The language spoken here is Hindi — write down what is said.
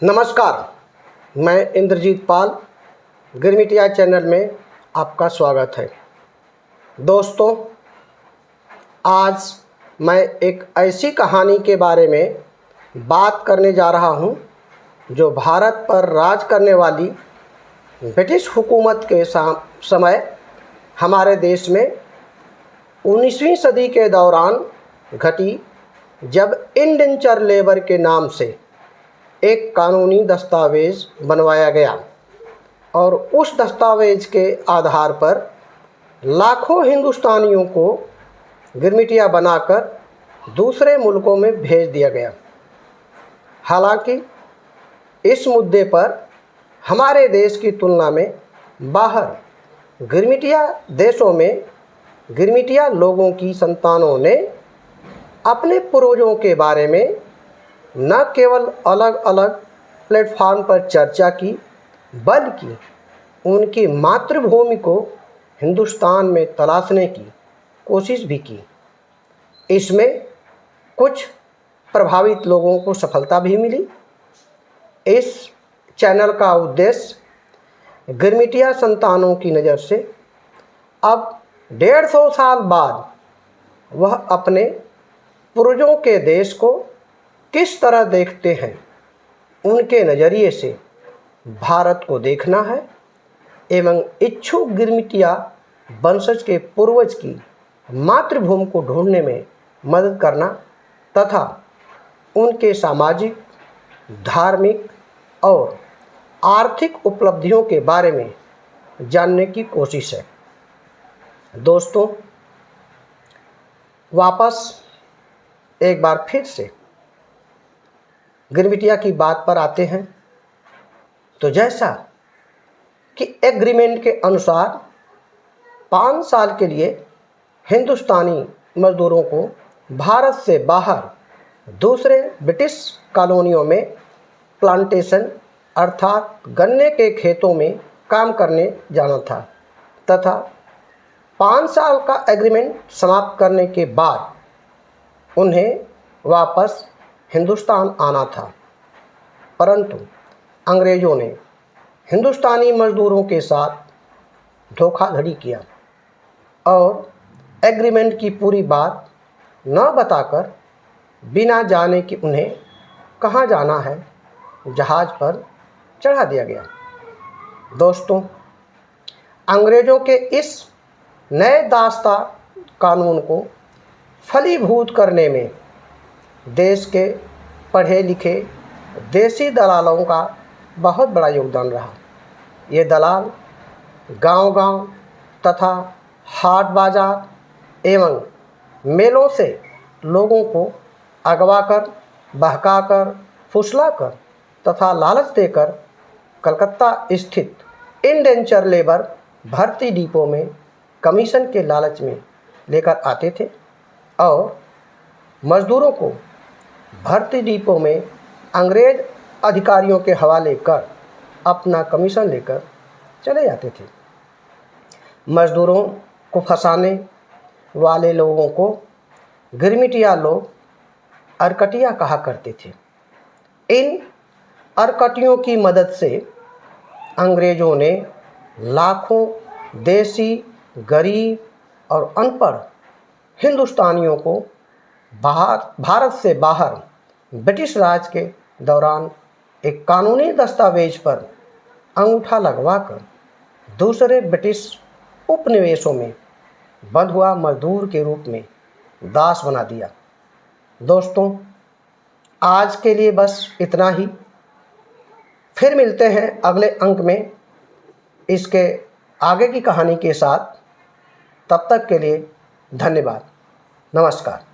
नमस्कार, मैं इंद्रजीत पाल गिरमिटिया चैनल में आपका स्वागत है। दोस्तों, आज मैं एक ऐसी कहानी के बारे में बात करने जा रहा हूं जो भारत पर राज करने वाली ब्रिटिश हुकूमत के समय हमारे देश में 19वीं सदी के दौरान घटी, जब इंडेंचर लेबर के नाम से एक कानूनी दस्तावेज़ बनवाया गया और उस दस्तावेज़ के आधार पर लाखों हिंदुस्तानियों को गिरमिटिया बनाकर दूसरे मुल्कों में भेज दिया गया। हालांकि इस मुद्दे पर हमारे देश की तुलना में बाहर गिरमिटिया देशों में गिरमिटिया लोगों की संतानों ने अपने पूर्वजों के बारे में न केवल अलग अलग प्लेटफार्म पर चर्चा की, बल्कि उनकी मातृभूमि को हिंदुस्तान में तलाशने की कोशिश भी की। इसमें कुछ प्रभावित लोगों को सफलता भी मिली। इस चैनल का उद्देश्य गिरमिटिया संतानों की नज़र से अब 150 साल बाद वह अपने पूर्वजों के देश को किस तरह देखते हैं, उनके नज़रिए से भारत को देखना है एवं इच्छुक गिरमिटिया वंशज के पूर्वज की मातृभूमि को ढूंढने में मदद करना तथा उनके सामाजिक, धार्मिक और आर्थिक उपलब्धियों के बारे में जानने की कोशिश है। दोस्तों, वापस एक बार फिर से गिरमिटिया की बात पर आते हैं। तो जैसा कि एग्रीमेंट के अनुसार 5 साल के लिए हिंदुस्तानी मजदूरों को भारत से बाहर दूसरे ब्रिटिश कॉलोनियों में प्लांटेशन अर्थात गन्ने के खेतों में काम करने जाना था तथा 5 साल का एग्रीमेंट समाप्त करने के बाद उन्हें वापस हिंदुस्तान आना था। परंतु अंग्रेज़ों ने हिंदुस्तानी मज़दूरों के साथ धोखाधड़ी किया और एग्रीमेंट की पूरी बात न बताकर बिना जाने कि उन्हें कहाँ जाना है जहाज़ पर चढ़ा दिया गया। दोस्तों, अंग्रेज़ों के इस नए दास्ता कानून को फलीभूत करने में देश के पढ़े लिखे देसी दलालों का बहुत बड़ा योगदान रहा। ये दलाल गांव-गांव तथा हाट बाज़ार एवं मेलों से लोगों को अगवा कर, बहकाकर, फुसलाकर तथा लालच देकर कलकत्ता स्थित इंडेंचर लेबर भर्ती डिपो में कमीशन के लालच में लेकर आते थे और मज़दूरों को भर्ती डिपो में अंग्रेज़ अधिकारियों के हवाले कर अपना कमीशन लेकर चले जाते थे। मज़दूरों को फंसाने वाले लोगों को गिरमिटिया लोग अरकटिया कहा करते थे। इन अरकटियों की मदद से अंग्रेज़ों ने लाखों देसी, गरीब और अनपढ़ हिंदुस्तानियों को भारत से बाहर ब्रिटिश राज के दौरान एक कानूनी दस्तावेज पर अंगूठा लगवाकर दूसरे ब्रिटिश उपनिवेशों में बंधुआ मजदूर के रूप में दास बना दिया। दोस्तों, आज के लिए बस इतना ही। फिर मिलते हैं अगले अंक में इसके आगे की कहानी के साथ। तब तक के लिए धन्यवाद। नमस्कार।